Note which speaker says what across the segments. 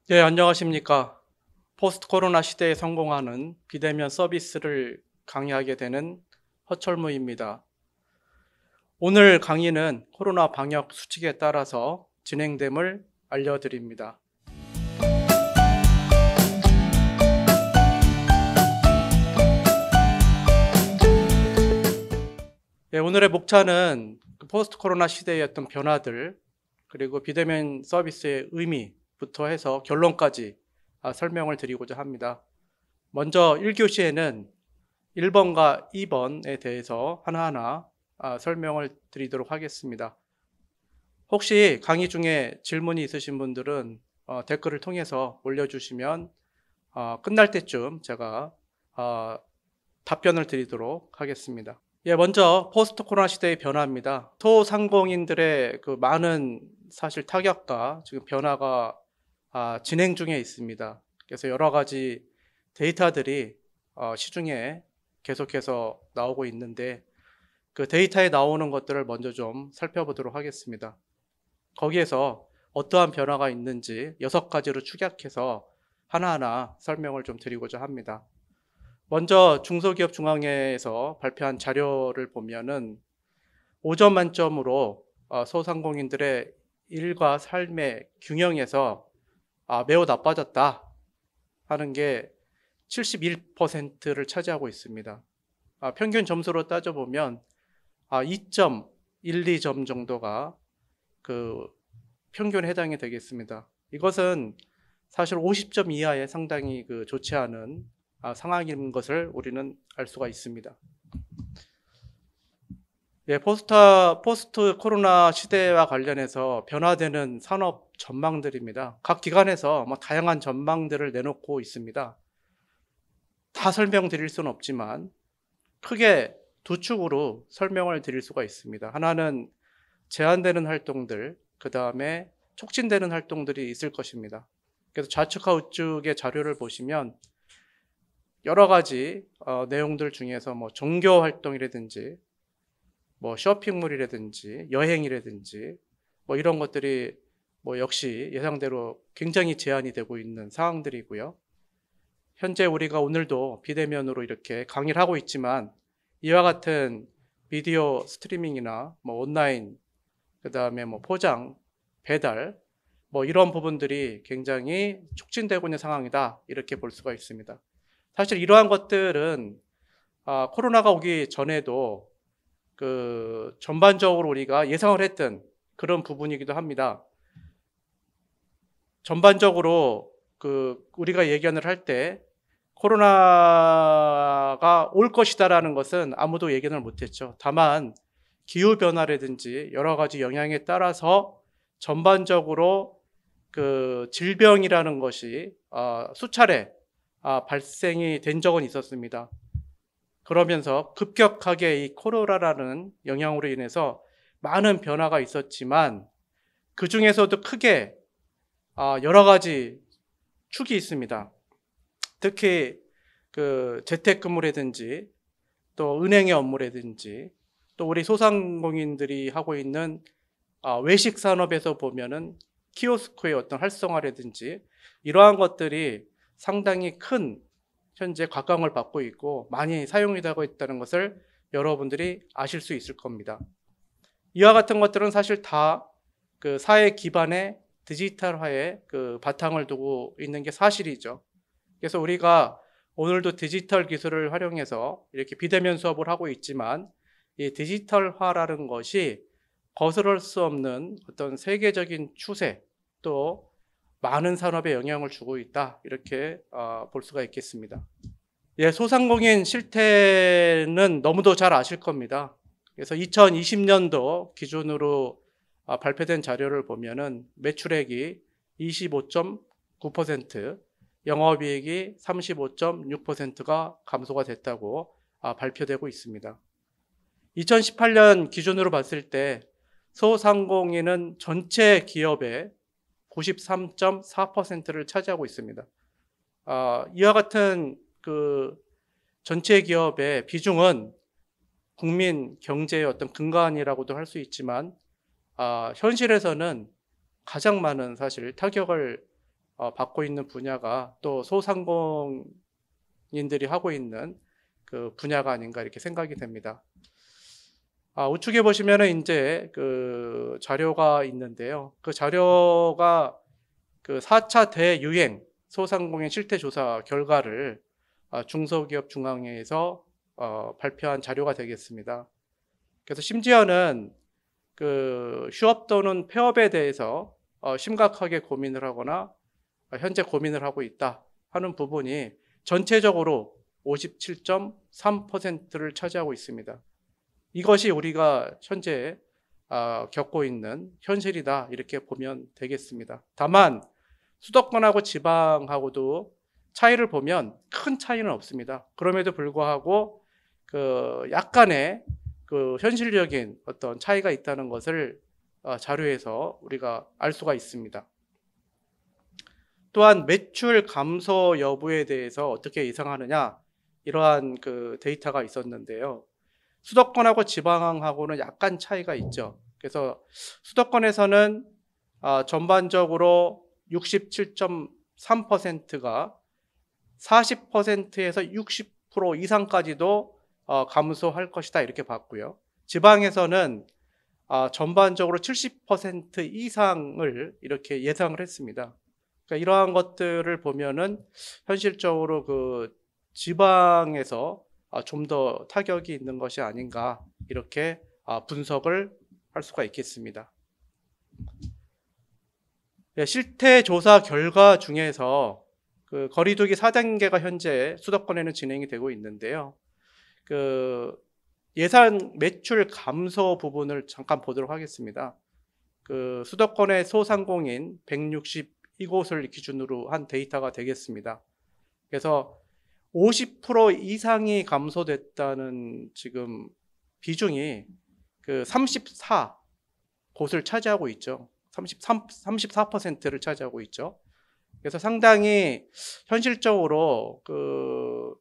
Speaker 1: 네, 안녕하십니까. 포스트 코로나 시대에 성공하는 비대면 서비스를 강의하게 되는 허철무입니다. 오늘 강의는 코로나 방역 수칙에 따라서 진행됨을 알려드립니다. 네, 오늘의 목차는 포스트 코로나 시대의 어떤 변화들, 그리고 비대면 서비스의 의미부터 해서 결론까지 설명을 드리고자 합니다. 먼저 1교시에는 1번과 2번에 대해서 하나하나 설명을 드리도록 하겠습니다. 혹시 강의 중에 질문이 있으신 분들은 댓글을 통해서 올려주시면 끝날 때쯤 제가 답변을 드리도록 하겠습니다. 예, 먼저 포스트 코로나 시대의 변화입니다. 소상공인들의 그 많은 사실 타격과 지금 변화가 진행 중에 있습니다. 그래서 여러 가지 데이터들이 시중에 계속해서 나오고 있는데 그 데이터에 나오는 것들을 먼저 좀 살펴보도록 하겠습니다. 거기에서 어떠한 변화가 있는지 6가지로 축약해서 하나하나 설명을 좀 드리고자 합니다. 먼저 중소기업중앙회에서 발표한 자료를 보면은 5점 만점으로 소상공인들의 일과 삶의 균형에서 매우 나빠졌다 하는 게 71%를 차지하고 있습니다. 평균 점수로 따져보면 2.12점 정도가 그 평균에 해당이 되겠습니다. 이것은 사실 50점 이하의 상당히 좋지 않은 상황인 것을 우리는 알 수가 있습니다. 예, 포스트 코로나 시대와 관련해서 변화되는 산업 전망들입니다. 각 기관에서 다양한 전망들을 내놓고 있습니다. 다 설명드릴 수는 없지만 크게 두 축으로 설명을 드릴 수가 있습니다. 하나는 제한되는 활동들, 그 다음에 촉진되는 활동들이 있을 것입니다. 그래서 좌측과 우측의 자료를 보시면 여러 가지 내용들 중에서 종교 활동이라든지 쇼핑몰이라든지 여행이라든지 이런 것들이 역시 예상대로 굉장히 제한이 되고 있는 상황들이고요. 현재 우리가 오늘도 비대면으로 이렇게 강의를 하고 있지만 이와 같은 비디오 스트리밍이나 온라인, 그 다음에 포장, 배달, 이런 부분들이 굉장히 촉진되고 있는 상황이다. 이렇게 볼 수가 있습니다. 사실 이러한 것들은 코로나가 오기 전에도 전반적으로 우리가 예상을 했던 그런 부분이기도 합니다. 전반적으로 우리가 예견을 할 때 코로나가 올 것이다라는 것은 아무도 예견을 못했죠. 다만 기후변화라든지 여러 가지 영향에 따라서 전반적으로 질병이라는 것이 수차례 발생이 된 적은 있었습니다. 그러면서 급격하게 이 코로나라는 영향으로 인해서 많은 변화가 있었지만 그 중에서도 크게 여러 가지 축이 있습니다. 특히 재택근무라든지 또 은행의 업무라든지 또 우리 소상공인들이 하고 있는 외식 산업에서 보면은 키오스크의 어떤 활성화라든지 이러한 것들이 상당히 큰 현재 각광을 받고 있고 많이 사용이 되고 있다는 것을 여러분들이 아실 수 있을 겁니다. 이와 같은 것들은 사실 다 사회 기반의 디지털화에 바탕을 두고 있는 게 사실이죠. 그래서 우리가 오늘도 디지털 기술을 활용해서 이렇게 비대면 수업을 하고 있지만 이 디지털화라는 것이 거스를 수 없는 어떤 세계적인 추세 또 많은 산업에 영향을 주고 있다 이렇게 볼 수가 있겠습니다. 예, 소상공인 실태는 너무도 잘 아실 겁니다. 그래서 2020년도 기준으로 발표된 자료를 보면은 매출액이 25.9%, 영업이익이 35.6%가 감소가 됐다고 발표되고 있습니다. 2018년 기준으로 봤을 때 소상공인은 전체 기업의 93.4%를 차지하고 있습니다. 이와 같은 전체 기업의 비중은 국민 경제의 어떤 근간이라고도 할 수 있지만 현실에서는 가장 많은 사실 타격을 받고 있는 분야가 또 소상공인들이 하고 있는 그 분야가 아닌가 이렇게 생각이 됩니다. 우측에 보시면은 이제 그 자료가 있는데요. 그 자료가 그 4차 대유행 소상공인 실태조사 결과를 중소기업중앙회에서 발표한 자료가 되겠습니다. 그래서 심지어는 그 휴업 또는 폐업에 대해서 심각하게 고민을 하거나 현재 고민을 하고 있다 하는 부분이 전체적으로 57.3%를 차지하고 있습니다. 이것이 우리가 현재 겪고 있는 현실이다 이렇게 보면 되겠습니다. 다만 수도권하고 지방하고도 차이를 보면 큰 차이는 없습니다. 그럼에도 불구하고 그 약간의 그 현실적인 어떤 차이가 있다는 것을 자료에서 우리가 알 수가 있습니다. 또한 매출 감소 여부에 대해서 어떻게 예상하느냐 이러한 그 데이터가 있었는데요. 수도권하고 지방하고는 약간 차이가 있죠. 그래서 수도권에서는 전반적으로 67.3%가 40%에서 60% 이상까지도 감소할 것이다 이렇게 봤고요. 지방에서는 전반적으로 70% 이상을 이렇게 예상을 했습니다. 그러니까 이러한 것들을 보면은 현실적으로 그 지방에서 좀 더 타격이 있는 것이 아닌가 이렇게 분석을 할 수가 있겠습니다. 실태조사 결과 중에서 그 거리두기 4단계가 현재 수도권에는 진행이 되고 있는데요. 그 예산 매출 감소 부분을 잠깐 보도록 하겠습니다. 그 수도권의 소상공인 162곳을 기준으로 한 데이터가 되겠습니다. 그래서 50% 이상이 감소됐다는 지금 비중이 그 34곳을 차지하고 있죠. 34%를 차지하고 있죠. 그래서 상당히 현실적으로 그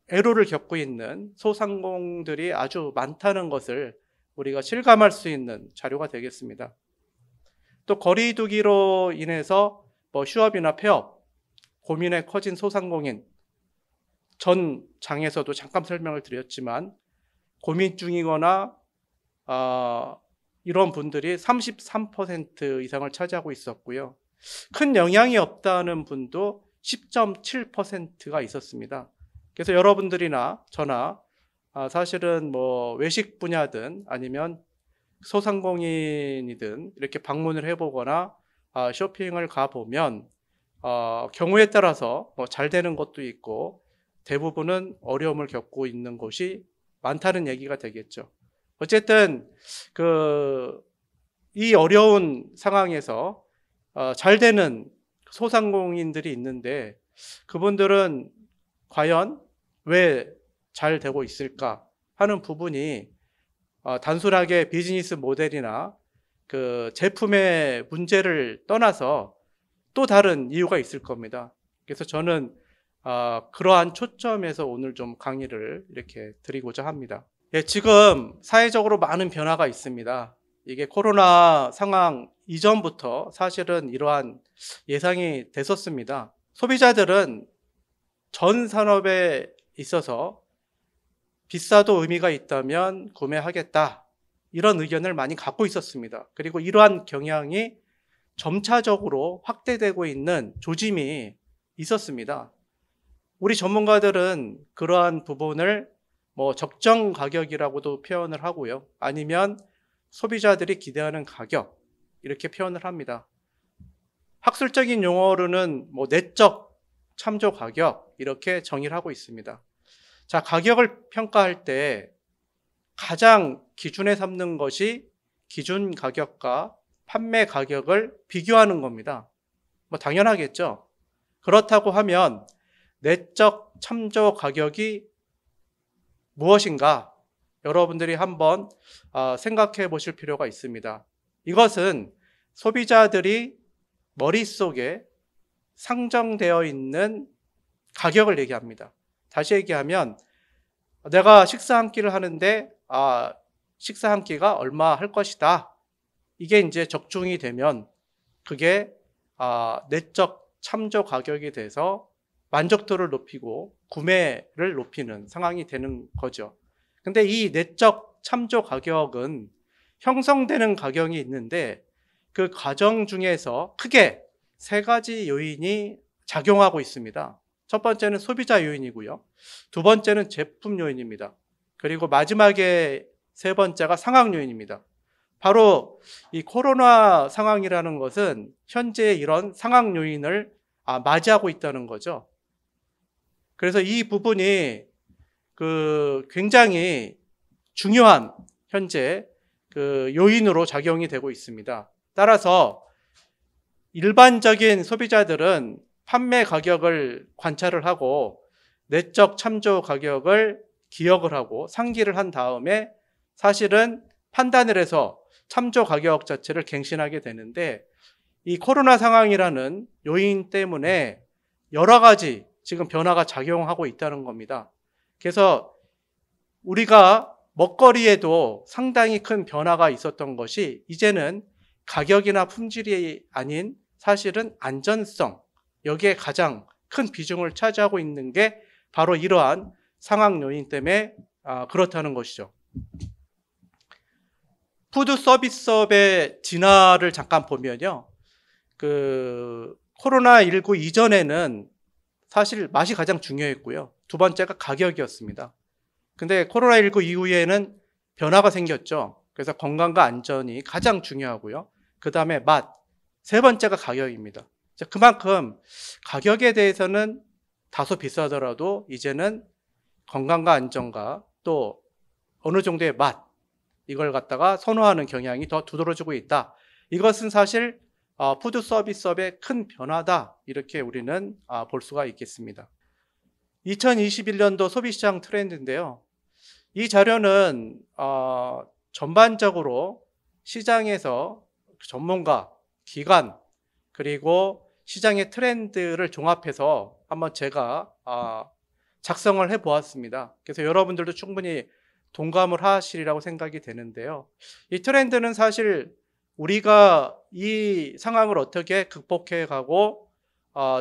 Speaker 1: 애로를 겪고 있는 소상공들이 아주 많다는 것을 우리가 실감할 수 있는 자료가 되겠습니다. 또 거리두기로 인해서 뭐 휴업이나 폐업, 고민에 커진 소상공인, 전 장에서도 잠깐 설명을 드렸지만 고민 중이거나 이런 분들이 33% 이상을 차지하고 있었고요. 큰 영향이 없다는 분도 10.7%가 있었습니다. 그래서 여러분들이나 저나 사실은 뭐 외식 분야든 아니면 소상공인이든 이렇게 방문을 해보거나 쇼핑을 가보면 경우에 따라서 뭐 잘 되는 것도 있고 대부분은 어려움을 겪고 있는 곳이 많다는 얘기가 되겠죠. 어쨌든 이 어려운 상황에서 잘 되는 소상공인들이 있는데 그분들은 과연 왜 잘 되고 있을까 하는 부분이 단순하게 비즈니스 모델이나 그 제품의 문제를 떠나서 또 다른 이유가 있을 겁니다. 그래서 저는 그러한 초점에서 오늘 좀 강의를 이렇게 드리고자 합니다. 지금 사회적으로 많은 변화가 있습니다. 이게 코로나 상황 이전부터 사실은 이러한 예상이 됐었습니다. 소비자들은 전 산업에 있어서 비싸도 의미가 있다면 구매하겠다 이런 의견을 많이 갖고 있었습니다. 그리고 이러한 경향이 점차적으로 확대되고 있는 조짐이 있었습니다. 우리 전문가들은 그러한 부분을 뭐 적정 가격이라고도 표현을 하고요. 아니면 소비자들이 기대하는 가격 이렇게 표현을 합니다. 학술적인 용어로는 뭐 내적 참조 가격 이렇게 정의를 하고 있습니다. 자, 가격을 평가할 때 가장 기준에 삼는 것이 기준 가격과 판매 가격을 비교하는 겁니다. 뭐 당연하겠죠. 그렇다고 하면 내적 참조 가격이 무엇인가 여러분들이 한번 생각해 보실 필요가 있습니다. 이것은 소비자들이 머릿속에 상정되어 있는 가격을 얘기합니다. 다시 얘기하면 내가 식사 한 끼를 하는데 식사 한 끼가 얼마 할 것이다. 이게 이제 적중이 되면 그게 내적 참조 가격이 돼서 만족도를 높이고 구매를 높이는 상황이 되는 거죠. 근데 이 내적 참조 가격은 형성되는 가격이 있는데 그 과정 중에서 크게 세 가지 요인이 작용하고 있습니다. 첫 번째는 소비자 요인이고요. 두 번째는 제품 요인입니다. 그리고 마지막에 세 번째가 상황 요인입니다. 바로 이 코로나 상황이라는 것은 현재 이런 상황 요인을 맞이하고 있다는 거죠. 그래서 이 부분이 굉장히 중요한 현재 요인으로 작용이 되고 있습니다. 따라서 일반적인 소비자들은 판매 가격을 관찰을 하고 내적 참조 가격을 기억을 하고 상기를 한 다음에 사실은 판단을 해서 참조 가격 자체를 갱신하게 되는데 이 코로나 상황이라는 요인 때문에 여러 가지 지금 변화가 작용하고 있다는 겁니다. 그래서 우리가 먹거리에도 상당히 큰 변화가 있었던 것이 이제는 가격이나 품질이 아닌 사실은 안전성, 여기에 가장 큰 비중을 차지하고 있는 게 바로 이러한 상황 요인 때문에 그렇다는 것이죠. 푸드 서비스업의 진화를 잠깐 보면요. 코로나19 이전에는 사실 맛이 가장 중요했고요. 두 번째가 가격이었습니다. 근데 코로나19 이후에는 변화가 생겼죠. 그래서 건강과 안전이 가장 중요하고요. 그 다음에 맛, 세 번째가 가격입니다. 그만큼 가격에 대해서는 다소 비싸더라도 이제는 건강과 안전과 또 어느 정도의 맛, 이걸 갖다가 선호하는 경향이 더 두드러지고 있다. 이것은 사실 푸드 서비스업의 큰 변화다. 이렇게 우리는 볼 수가 있겠습니다. 2021년도 소비시장 트렌드인데요. 이 자료는 전반적으로 시장에서 전문가, 기관, 그리고 시장의 트렌드를 종합해서 한번 제가 작성을 해보았습니다. 그래서 여러분들도 충분히 동감을 하시리라고 생각이 되는데요. 이 트렌드는 사실 우리가 이 상황을 어떻게 극복해 가고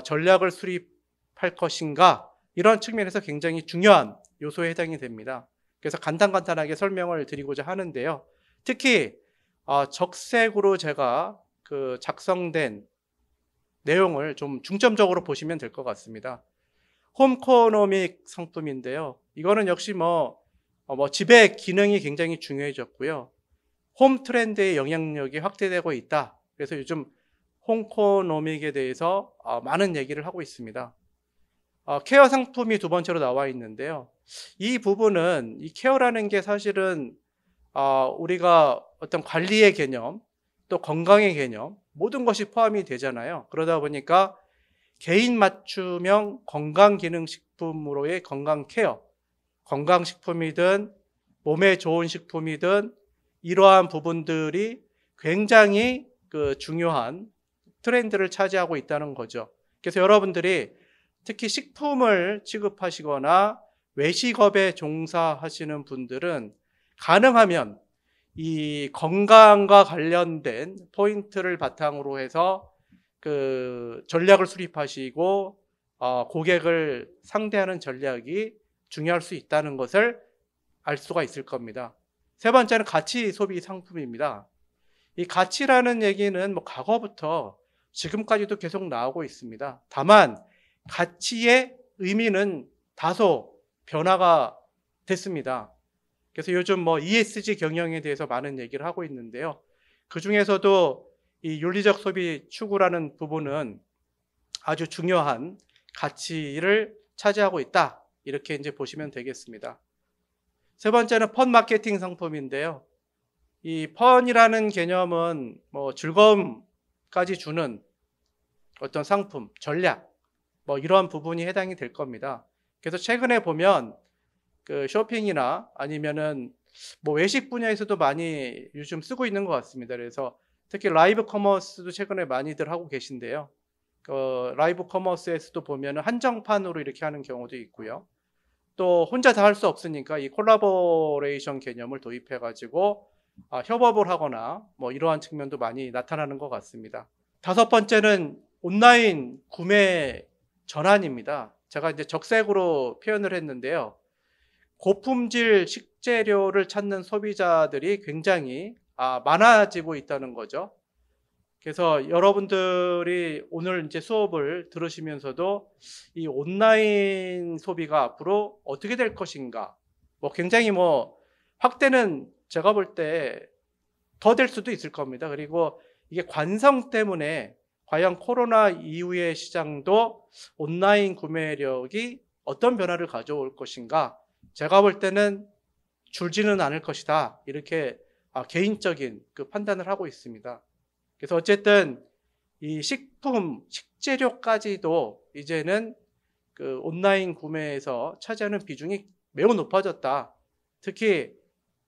Speaker 1: 전략을 수립할 것인가 이런 측면에서 굉장히 중요한 요소에 해당이 됩니다. 그래서 간단하게 설명을 드리고자 하는데요. 특히 적색으로 제가 작성된 내용을 좀 중점적으로 보시면 될 것 같습니다. 홈코노믹 상품인데요. 이거는 역시 집의 기능이 굉장히 중요해졌고요. 홈 트렌드의 영향력이 확대되고 있다. 그래서 요즘 홈코노믹에 대해서 많은 얘기를 하고 있습니다. 케어 상품이 두 번째로 나와 있는데요. 이 부분은 이 케어라는 게 사실은 우리가 어떤 관리의 개념, 또 건강의 개념, 모든 것이 포함이 되잖아요. 그러다 보니까 개인 맞춤형 건강기능식품으로의 건강 케어, 건강식품이든 몸에 좋은 식품이든 이러한 부분들이 굉장히 중요한 트렌드를 차지하고 있다는 거죠. 그래서 여러분들이 특히 식품을 취급하시거나 외식업에 종사하시는 분들은 가능하면 이 건강과 관련된 포인트를 바탕으로 해서 전략을 수립하시고 고객을 상대하는 전략이 중요할 수 있다는 것을 알 수가 있을 겁니다. 세 번째는 가치 소비 상품입니다. 이 가치라는 얘기는 과거부터 지금까지도 계속 나오고 있습니다. 다만 가치의 의미는 다소 변화가 됐습니다. 그래서 요즘 ESG 경영에 대해서 많은 얘기를 하고 있는데요. 그 중에서도 이 윤리적 소비 추구라는 부분은 아주 중요한 가치를 차지하고 있다. 이렇게 이제 보시면 되겠습니다. 세 번째는 펀 마케팅 상품인데요. 이 펀이라는 개념은 즐거움까지 주는 어떤 상품, 전략, 이런 부분이 해당이 될 겁니다. 그래서 최근에 보면 쇼핑이나 아니면은 외식 분야에서도 많이 요즘 쓰고 있는 것 같습니다. 그래서 특히 라이브 커머스도 최근에 많이들 하고 계신데요. 라이브 커머스에서도 보면은 한정판으로 이렇게 하는 경우도 있고요. 또 혼자 다 할 수 없으니까 이 콜라보레이션 개념을 도입해 가지고 협업을 하거나 이러한 측면도 많이 나타나는 것 같습니다. 다섯 번째는 온라인 구매 전환입니다. 제가 이제 적색으로 표현을 했는데요. 고품질 식재료를 찾는 소비자들이 굉장히 많아지고 있다는 거죠. 그래서 여러분들이 오늘 이제 수업을 들으시면서도 이 온라인 소비가 앞으로 어떻게 될 것인가, 굉장히 확대는 제가 볼 때 더 될 수도 있을 겁니다. 그리고 이게 관성 때문에 과연 코로나 이후의 시장도 온라인 구매력이 어떤 변화를 가져올 것인가, 제가 볼 때는 줄지는 않을 것이다, 이렇게 개인적인 그 판단을 하고 있습니다. 그래서 어쨌든 이 식품, 식재료까지도 이제는 그 온라인 구매에서 차지하는 비중이 매우 높아졌다. 특히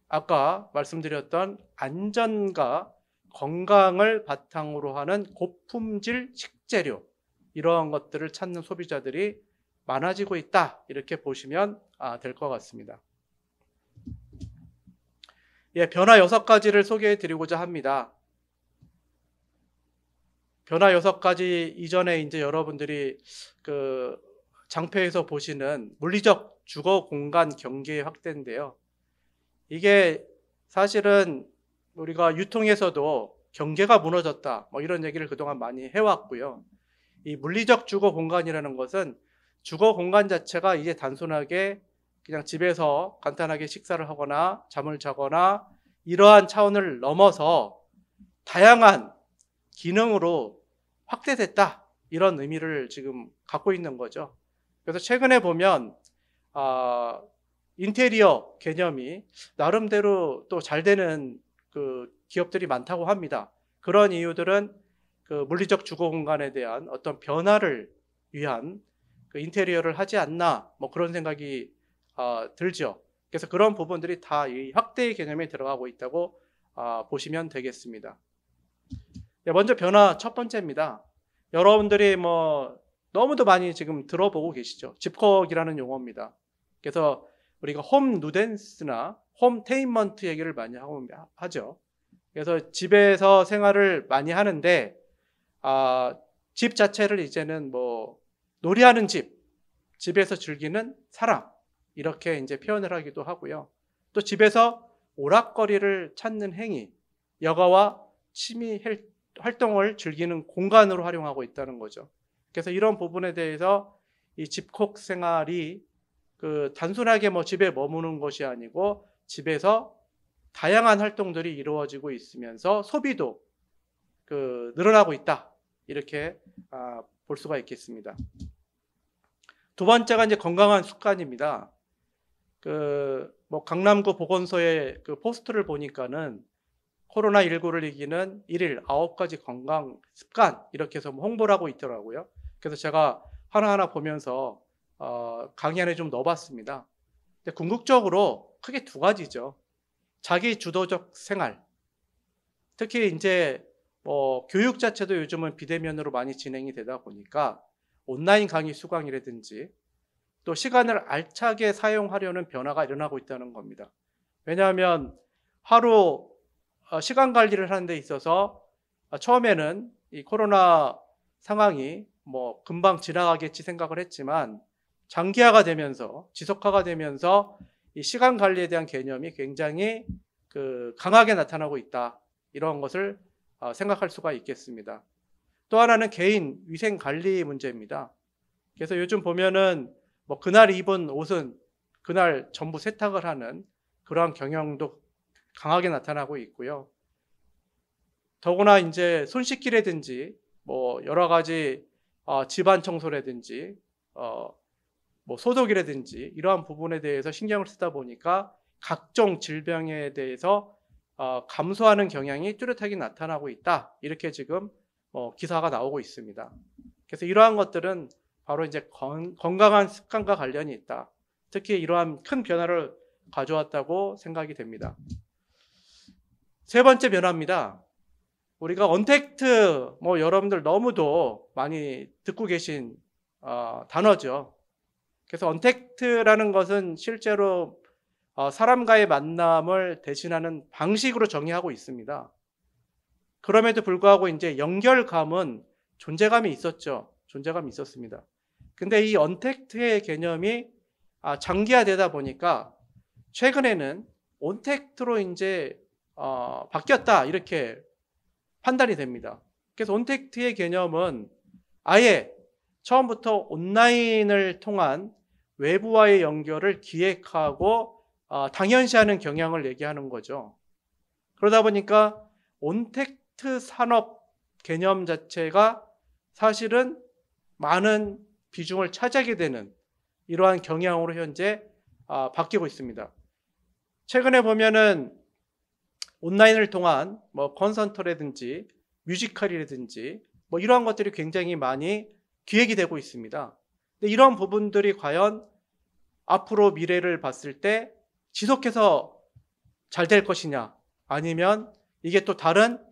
Speaker 1: 아까 말씀드렸던 안전과 건강을 바탕으로 하는 고품질 식재료, 이러한 것들을 찾는 소비자들이 많아지고 있다, 이렇게 보시면 될 것 같습니다. 예, 변화 6가지를 소개해 드리고자 합니다. 변화 6가지 이전에 이제 여러분들이 그 장표에서 보시는 물리적 주거 공간 경계의 확대인데요. 이게 사실은 우리가 유통에서도 경계가 무너졌다, 이런 얘기를 그동안 많이 해왔고요. 이 물리적 주거 공간이라는 것은 주거 공간 자체가 이제 단순하게 그냥 집에서 간단하게 식사를 하거나 잠을 자거나 이러한 차원을 넘어서 다양한 기능으로 확대됐다, 이런 의미를 지금 갖고 있는 거죠. 그래서 최근에 보면 인테리어 개념이 나름대로 또 잘 되는 그 기업들이 많다고 합니다. 그런 이유들은 그 물리적 주거 공간에 대한 어떤 변화를 위한 그 인테리어를 하지 않나, 그런 생각이 들죠. 그래서 그런 부분들이 다 이 확대의 개념에 들어가고 있다고 보시면 되겠습니다. 네, 먼저 변화 첫 번째입니다. 여러분들이 너무도 많이 지금 들어보고 계시죠. 집콕이라는 용어입니다. 그래서 우리가 홈 누덴스나 홈 테인먼트 얘기를 많이 하죠. 그래서 집에서 생활을 많이 하는데 집 자체를 이제는 놀이하는 집, 집에서 즐기는 사람, 이렇게 이제 표현을 하기도 하고요. 또 집에서 오락거리를 찾는 행위, 여가와 취미 활동을 즐기는 공간으로 활용하고 있다는 거죠. 그래서 이런 부분에 대해서 이 집콕 생활이 그 단순하게 집에 머무는 것이 아니고 집에서 다양한 활동들이 이루어지고 있으면서 소비도 그 늘어나고 있다, 이렇게 볼 수가 있겠습니다. 두 번째가 이제 건강한 습관입니다. 강남구 보건소의 그 포스터를 보니까는 코로나19를 이기는 1일 9가지 건강 습관, 이렇게 해서 홍보를 하고 있더라고요. 그래서 제가 하나하나 보면서 강의 안에 좀 넣어봤습니다. 근데 궁극적으로 크게 2가지죠. 자기 주도적 생활. 특히 이제 교육 자체도 요즘은 비대면으로 많이 진행이 되다 보니까 온라인 강의 수강이라든지 또 시간을 알차게 사용하려는 변화가 일어나고 있다는 겁니다. 왜냐하면 하루 시간 관리를 하는 데 있어서 처음에는 이 코로나 상황이 금방 지나가겠지 생각을 했지만 장기화가 되면서, 지속화가 되면서 이 시간 관리에 대한 개념이 굉장히 강하게 나타나고 있다, 이런 것을 생각할 수가 있겠습니다. 또 하나는 개인 위생 관리 문제입니다. 그래서 요즘 보면은 그날 입은 옷은 그날 전부 세탁을 하는 그러한 경향도 강하게 나타나고 있고요. 더구나 이제 손 씻기라든지 여러 가지 집안 청소라든지 소독이라든지 이러한 부분에 대해서 신경을 쓰다 보니까 각종 질병에 대해서 감소하는 경향이 뚜렷하게 나타나고 있다, 이렇게 지금 기사가 나오고 있습니다. 그래서 이러한 것들은 바로 이제 건강한 습관과 관련이 있다, 특히 이러한 큰 변화를 가져왔다고 생각이 됩니다. 세 번째 변화입니다. 우리가 언택트, 여러분들 너무도 많이 듣고 계신 단어죠. 그래서 언택트라는 것은 실제로 사람과의 만남을 대신하는 방식으로 정의하고 있습니다. 그럼에도 불구하고 이제 연결감은 존재감이 있었죠. 존재감이 있었습니다. 근데 이 언택트의 개념이 장기화되다 보니까 최근에는 온택트로 이제 바뀌었다 이렇게 판단이 됩니다. 그래서 온택트의 개념은 아예 처음부터 온라인을 통한 외부와의 연결을 기획하고 당연시하는 경향을 얘기하는 거죠. 그러다 보니까 온택트 산업 개념 자체가 사실은 많은 비중을 차지하게 되는 이러한 경향으로 현재 바뀌고 있습니다. 최근에 보면은 온라인을 통한 뭐 콘서트라든지 뮤지컬이라든지 뭐 이러한 것들이 굉장히 많이 기획이 되고 있습니다. 근데 이런 부분들이 과연 앞으로 미래를 봤을 때 지속해서 잘 될 것이냐, 아니면 이게 또 다른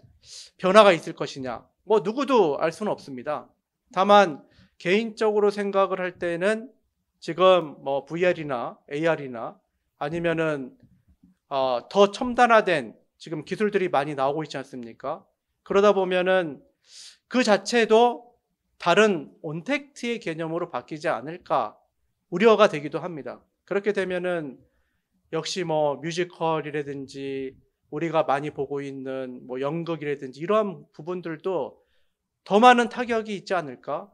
Speaker 1: 변화가 있을 것이냐, 뭐 누구도 알 수는 없습니다. 다만 개인적으로 생각을 할 때는 지금 뭐 VR이나 AR이나 아니면은 더 첨단화된 지금 기술들이 많이 나오고 있지 않습니까? 그러다 보면은 그 자체도 다른 온택트의 개념으로 바뀌지 않을까 우려가 되기도 합니다. 그렇게 되면은 역시 뭐 뮤지컬이라든지 우리가 많이 보고 있는 뭐 연극이라든지 이러한 부분들도 더 많은 타격이 있지 않을까?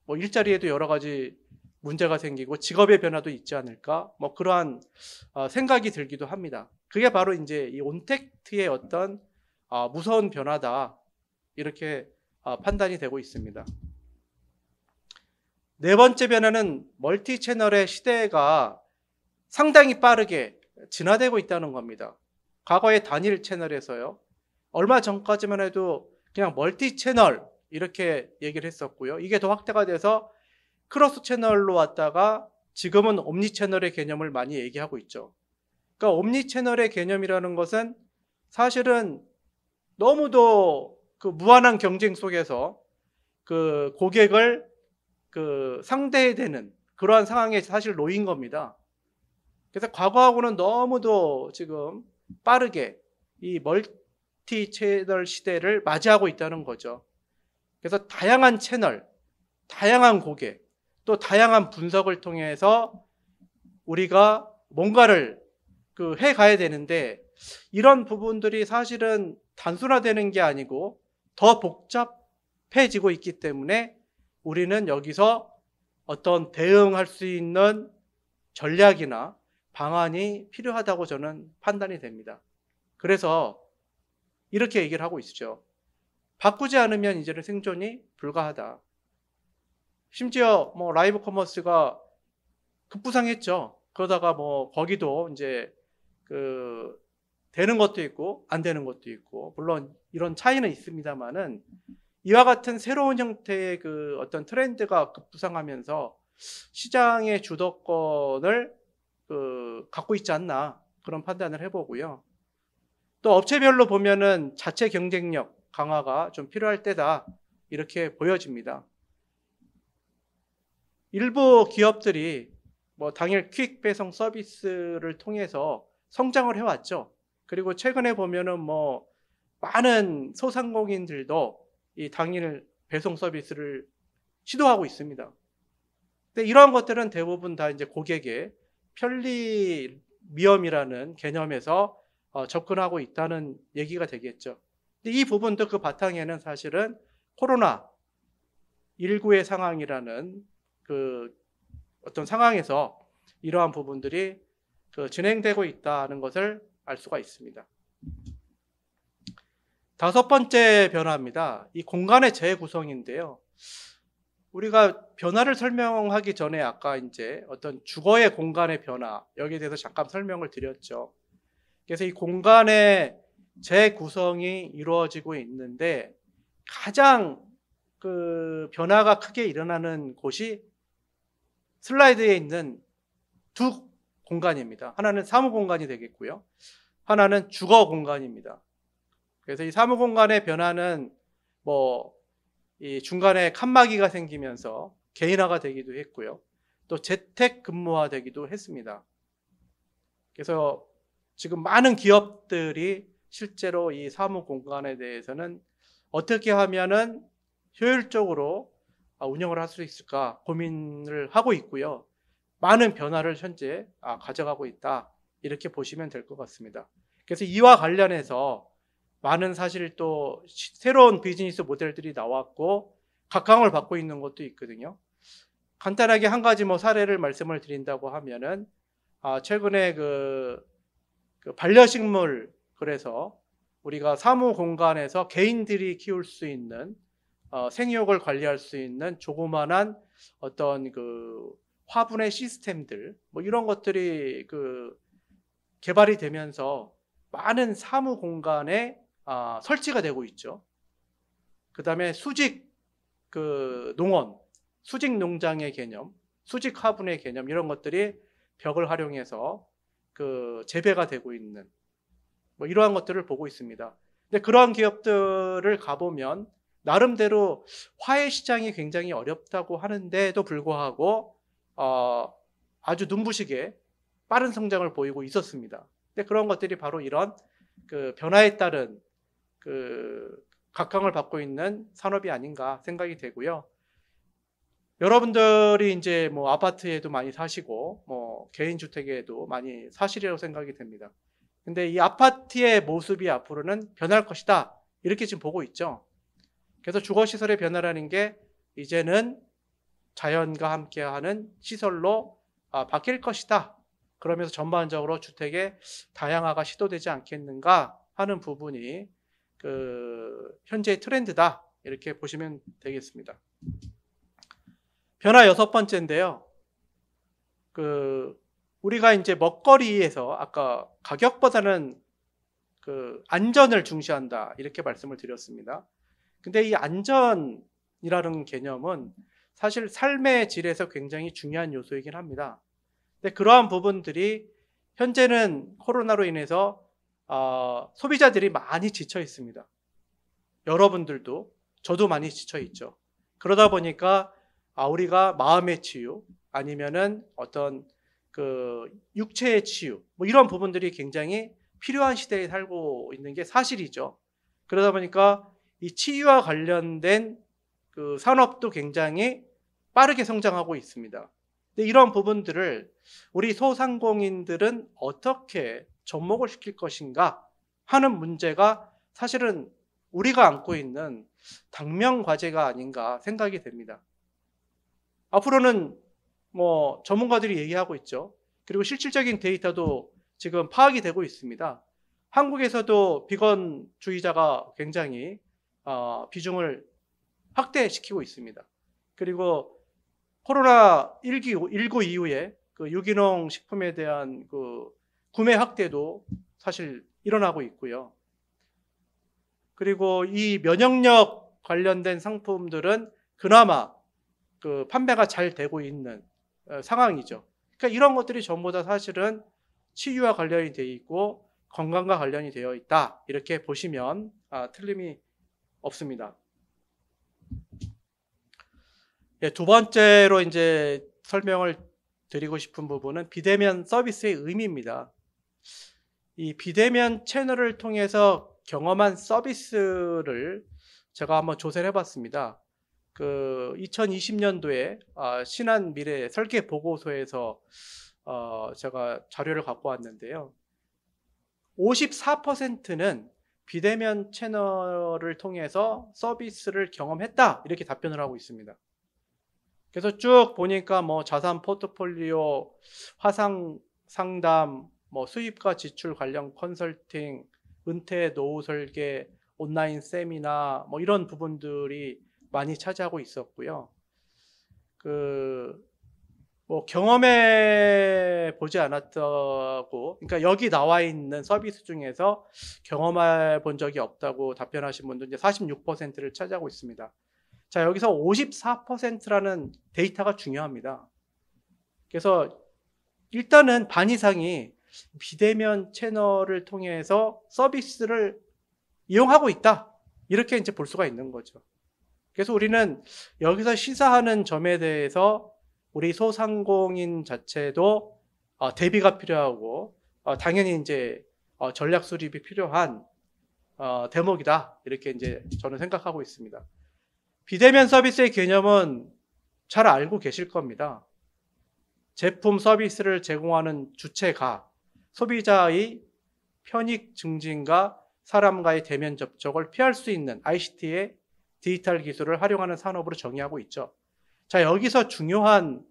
Speaker 1: 뭐 일자리에도 여러 가지 문제가 생기고 직업의 변화도 있지 않을까? 뭐 그러한 생각이 들기도 합니다. 그게 바로 이제 이 온택트의 어떤 무서운 변화다 이렇게 판단이 되고 있습니다. 네 번째 변화는 멀티 채널의 시대가 상당히 빠르게 진화되고 있다는 겁니다. 과거의 단일 채널에서요. 얼마 전까지만 해도 그냥 멀티 채널 이렇게 얘기를 했었고요. 이게 더 확대가 돼서 크로스 채널로 왔다가 지금은 옴니 채널의 개념을 많이 얘기하고 있죠. 그러니까 옴니 채널의 개념이라는 것은 사실은 너무도 그 무한한 경쟁 속에서 그 고객을 그 상대해야 되는 그러한 상황에 사실 놓인 겁니다. 그래서 과거하고는 너무도 지금 빠르게 이 멀티 채널 시대를 맞이하고 있다는 거죠. 그래서 다양한 채널, 다양한 고객, 또 다양한 분석을 통해서 우리가 뭔가를 그 해가야 되는데 이런 부분들이 사실은 단순화되는 게 아니고 더 복잡해지고 있기 때문에 우리는 여기서 어떤 대응할 수 있는 전략이나 방안이 필요하다고 저는 판단이 됩니다. 그래서 이렇게 얘기를 하고 있죠. 바꾸지 않으면 이제는 생존이 불가하다. 심지어 뭐 라이브 커머스가 급부상했죠. 그러다가 뭐 거기도 이제 그 되는 것도 있고 안 되는 것도 있고 물론 이런 차이는 있습니다만은 이와 같은 새로운 형태의 그 어떤 트렌드가 급부상하면서 시장의 주도권을 갖고 있지 않나 그런 판단을 해보고요. 또 업체별로 보면은 자체 경쟁력 강화가 좀 필요할 때다 이렇게 보여집니다. 일부 기업들이 뭐 당일 퀵 배송 서비스를 통해서 성장을 해왔죠. 그리고 최근에 보면은 뭐 많은 소상공인들도 이 당일 배송 서비스를 시도하고 있습니다. 근데 이러한 것들은 대부분 다 이제 고객의 편리미엄이라는 개념에서 접근하고 있다는 얘기가 되겠죠. 근데 이 부분도 그 바탕에는 사실은 코로나19의 상황이라는 그 어떤 상황에서 이러한 부분들이 진행되고 있다는 것을 알 수가 있습니다. 다섯 번째 변화입니다. 이 공간의 재구성인데요. 우리가 변화를 설명하기 전에 아까 이제 어떤 주거의 공간의 변화, 여기에 대해서 잠깐 설명을 드렸죠. 그래서 이 공간의 재구성이 이루어지고 있는데 가장 그 변화가 크게 일어나는 곳이 슬라이드에 있는 두 공간입니다. 하나는 사무 공간이 되겠고요. 하나는 주거 공간입니다. 그래서 이 사무 공간의 변화는 뭐 이 중간에 칸막이가 생기면서 개인화가 되기도 했고요. 또 재택 근무화 되기도 했습니다. 그래서 지금 많은 기업들이 실제로 이 사무 공간에 대해서는 어떻게 하면은 효율적으로 운영을 할 수 있을까 고민을 하고 있고요. 많은 변화를 현재 가져가고 있다. 이렇게 보시면 될 것 같습니다. 그래서 이와 관련해서 많은 사실 또 새로운 비즈니스 모델들이 나왔고 각광을 받고 있는 것도 있거든요. 간단하게 한 가지 사례를 말씀을 드린다고 하면은 최근에 그 반려식물, 그래서 우리가 사무 공간에서 개인들이 키울 수 있는 생육을 관리할 수 있는 조그만한 어떤 그 화분의 시스템들 이런 것들이 개발이 되면서 많은 사무 공간에 설치가 되고 있죠. 그다음에 수직 농원, 수직 농장의 개념, 수직 화분의 개념, 이런 것들이 벽을 활용해서 재배가 되고 있는 이러한 것들을 보고 있습니다. 근데 그러한 기업들을 가보면 나름대로 화훼 시장이 굉장히 어렵다고 하는데도 불구하고 아주 눈부시게 빠른 성장을 보이고 있었습니다. 근데 그런 것들이 바로 이런 변화에 따른 각광을 받고 있는 산업이 아닌가 생각이 되고요. 여러분들이 이제 아파트에도 많이 사시고 개인 주택에도 많이 사시리라고 생각이 됩니다. 근데 이 아파트의 모습이 앞으로는 변할 것이다, 이렇게 지금 보고 있죠. 그래서 주거시설의 변화라는 게 이제는 자연과 함께하는 시설로 바뀔 것이다. 그러면서 전반적으로 주택의 다양화가 시도되지 않겠는가 하는 부분이 현재의 트렌드다, 이렇게 보시면 되겠습니다. 변화 6번째인데요. 우리가 이제 먹거리에서 아까 가격보다는 안전을 중시한다, 이렇게 말씀을 드렸습니다. 근데 이 안전이라는 개념은 사실 삶의 질에서 굉장히 중요한 요소이긴 합니다. 근데 그러한 부분들이 현재는 코로나로 인해서 소비자들이 많이 지쳐 있습니다. 여러분들도, 저도 많이 지쳐 있죠. 그러다 보니까 우리가 마음의 치유, 아니면은 어떤 육체의 치유, 이런 부분들이 굉장히 필요한 시대에 살고 있는 게 사실이죠. 그러다 보니까 이 치유와 관련된 산업도 굉장히 빠르게 성장하고 있습니다. 근데 이런 부분들을 우리 소상공인들은 어떻게 접목을 시킬 것인가 하는 문제가 사실은 우리가 안고 있는 당면 과제가 아닌가 생각이 됩니다. 앞으로는 전문가들이 얘기하고 있죠. 그리고 실질적인 데이터도 지금 파악이 되고 있습니다. 한국에서도 비건주의자가 굉장히 비중을 확대시키고 있습니다. 그리고 코로나19 이후에 유기농 식품에 대한 구매 확대도 사실 일어나고 있고요. 그리고 이 면역력 관련된 상품들은 그나마 판매가 잘 되고 있는 상황이죠. 그러니까 이런 것들이 전부 다 사실은 치유와 관련이 되어 있고 건강과 관련이 되어 있다, 이렇게 보시면 틀림이 없습니다. 두 번째로 이제 설명을 드리고 싶은 부분은 비대면 서비스의 의미입니다. 이 비대면 채널을 통해서 경험한 서비스를 제가 한번 조사를 해봤습니다. 2020년도에 신한미래 설계 보고서에서 제가 자료를 갖고 왔는데요. 54%는 비대면 채널을 통해서 서비스를 경험했다, 이렇게 답변을 하고 있습니다. 그래서 쭉 보니까 자산 포트폴리오, 화상 상담, 수입과 지출 관련 컨설팅, 은퇴 노후 설계, 온라인 세미나 이런 부분들이 많이 차지하고 있었고요. 경험해 보지 않았다고, 그러니까 여기 나와 있는 서비스 중에서 경험해 본 적이 없다고 답변하신 분들 이제 46%를 차지하고 있습니다. 자, 여기서 54%라는 데이터가 중요합니다. 그래서 일단은 반 이상이 비대면 채널을 통해서 서비스를 이용하고 있다, 이렇게 이제 볼 수가 있는 거죠. 그래서 우리는 여기서 시사하는 점에 대해서 우리 소상공인 자체도 대비가 필요하고 당연히 이제 전략 수립이 필요한 대목이다. 이렇게 이제 저는 생각하고 있습니다. 비대면 서비스의 개념은 잘 알고 계실 겁니다. 제품 서비스를 제공하는 주체가 소비자의 편익 증진과 사람과의 대면 접촉을 피할 수 있는 ICT의 디지털 기술을 활용하는 산업으로 정의하고 있죠. 자, 여기서 중요한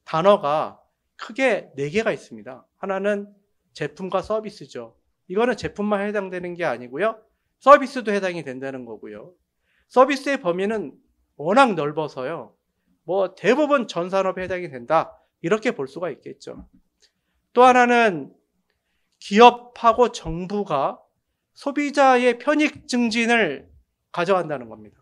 Speaker 1: 단어가 크게 4개가 있습니다. 하나는 제품과 서비스죠. 이거는 제품만 해당되는 게 아니고요. 서비스도 해당이 된다는 거고요. 서비스의 범위는 워낙 넓어서요. 뭐 대부분 전 산업에 해당이 된다. 이렇게 볼 수가 있겠죠. 또 하나는 기업하고 정부가 소비자의 편익 증진을 가져간다는 겁니다.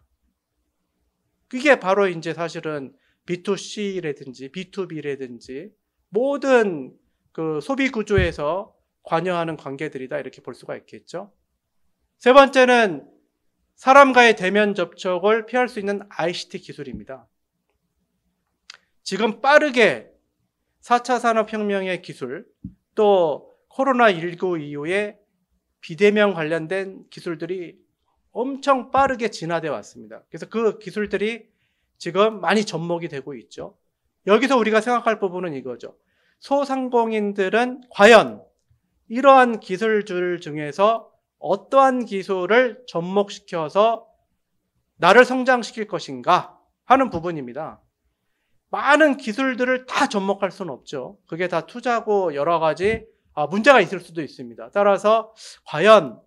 Speaker 1: 그게 바로 이제 사실은 B2C라든지 B2B라든지 모든 그 소비 구조에서 관여하는 관계들이다. 이렇게 볼 수가 있겠죠. 세 번째는 사람과의 대면 접촉을 피할 수 있는 ICT 기술입니다. 지금 빠르게 4차 산업혁명의 기술, 또 코로나19 이후에 비대면 관련된 기술들이 엄청 빠르게 진화되어 왔습니다. 그래서 그 기술들이 지금 많이 접목이 되고 있죠. 여기서 우리가 생각할 부분은 이거죠. 소상공인들은 과연 이러한 기술들 중에서 어떠한 기술을 접목시켜서 나를 성장시킬 것인가 하는 부분입니다. 많은 기술들을 다 접목할 수는 없죠. 그게 다 투자고 여러 가지 문제가 있을 수도 있습니다. 따라서 과연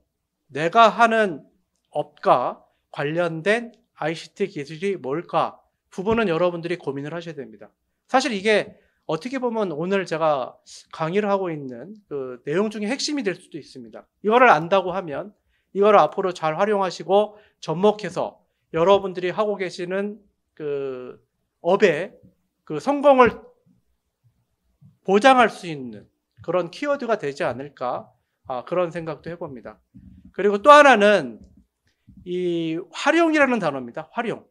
Speaker 1: 내가 하는 업과 관련된 ICT 기술이 뭘까? 부분은 여러분들이 고민을 하셔야 됩니다. 사실 이게 어떻게 보면 오늘 제가 강의를 하고 있는 그 내용 중에 핵심이 될 수도 있습니다. 이거를 안다고 하면 이거를 앞으로 잘 활용하시고 접목해서 여러분들이 하고 계시는 그 업의 그 성공을 보장할 수 있는 그런 키워드가 되지 않을까 그런 생각도 해봅니다. 그리고 또 하나는 이 활용이라는 단어입니다. 활용.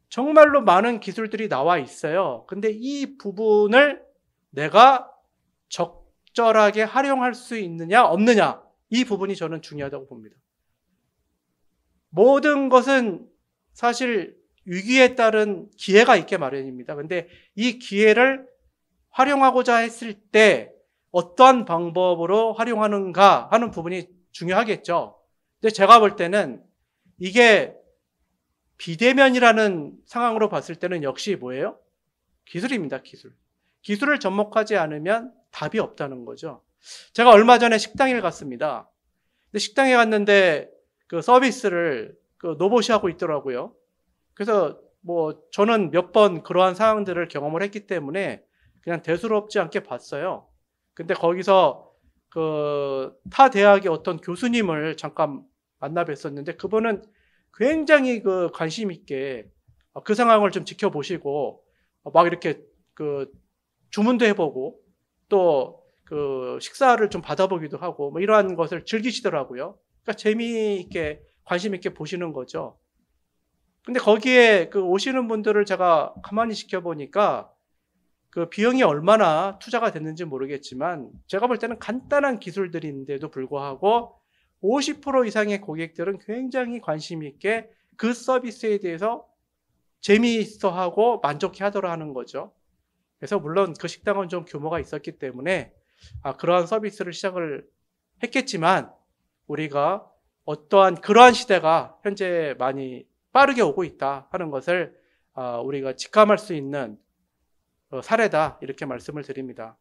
Speaker 1: 정말로 많은 기술들이 나와 있어요. 근데 이 부분을 내가 적절하게 활용할 수 있느냐 없느냐 이 부분이 저는 중요하다고 봅니다. 모든 것은 사실 위기에 따른 기회가 있게 마련입니다. 근데 이 기회를 활용하고자 했을 때 어떠한 방법으로 활용하는가 하는 부분이 중요하겠죠. 근데 제가 볼 때는 이게 비대면이라는 상황으로 봤을 때는 역시 뭐예요? 기술입니다, 기술. 기술을 접목하지 않으면 답이 없다는 거죠. 제가 얼마 전에 식당에 갔습니다. 근데 식당에 갔는데 그 서비스를 그 로봇이 하고 있더라고요. 그래서 뭐 저는 몇 번 그러한 상황들을 경험을 했기 때문에 그냥 대수롭지 않게 봤어요. 근데 거기서 그 타 대학의 어떤 교수님을 잠깐 만나 뵀었는데 그분은 굉장히 그 관심 있게 그 상황을 좀 지켜보시고 막 이렇게 그 주문도 해보고 또 그 식사를 좀 받아보기도 하고 뭐 이러한 것을 즐기시더라고요. 그러니까 재미있게 관심 있게 보시는 거죠. 근데 거기에 그 오시는 분들을 제가 가만히 지켜보니까 그 비용이 얼마나 투자가 됐는지 모르겠지만 제가 볼 때는 간단한 기술들인데도 불구하고 50% 이상의 고객들은 굉장히 관심 있게 그 서비스에 대해서 재미있어하고 만족해 하더라 하는 거죠. 그래서 물론 그 식당은 좀 규모가 있었기 때문에 그러한 서비스를 시작을 했겠지만 우리가 어떠한 그러한 시대가 현재 많이 빠르게 오고 있다 하는 것을 우리가 직감할 수 있는 사례다 이렇게 말씀을 드립니다.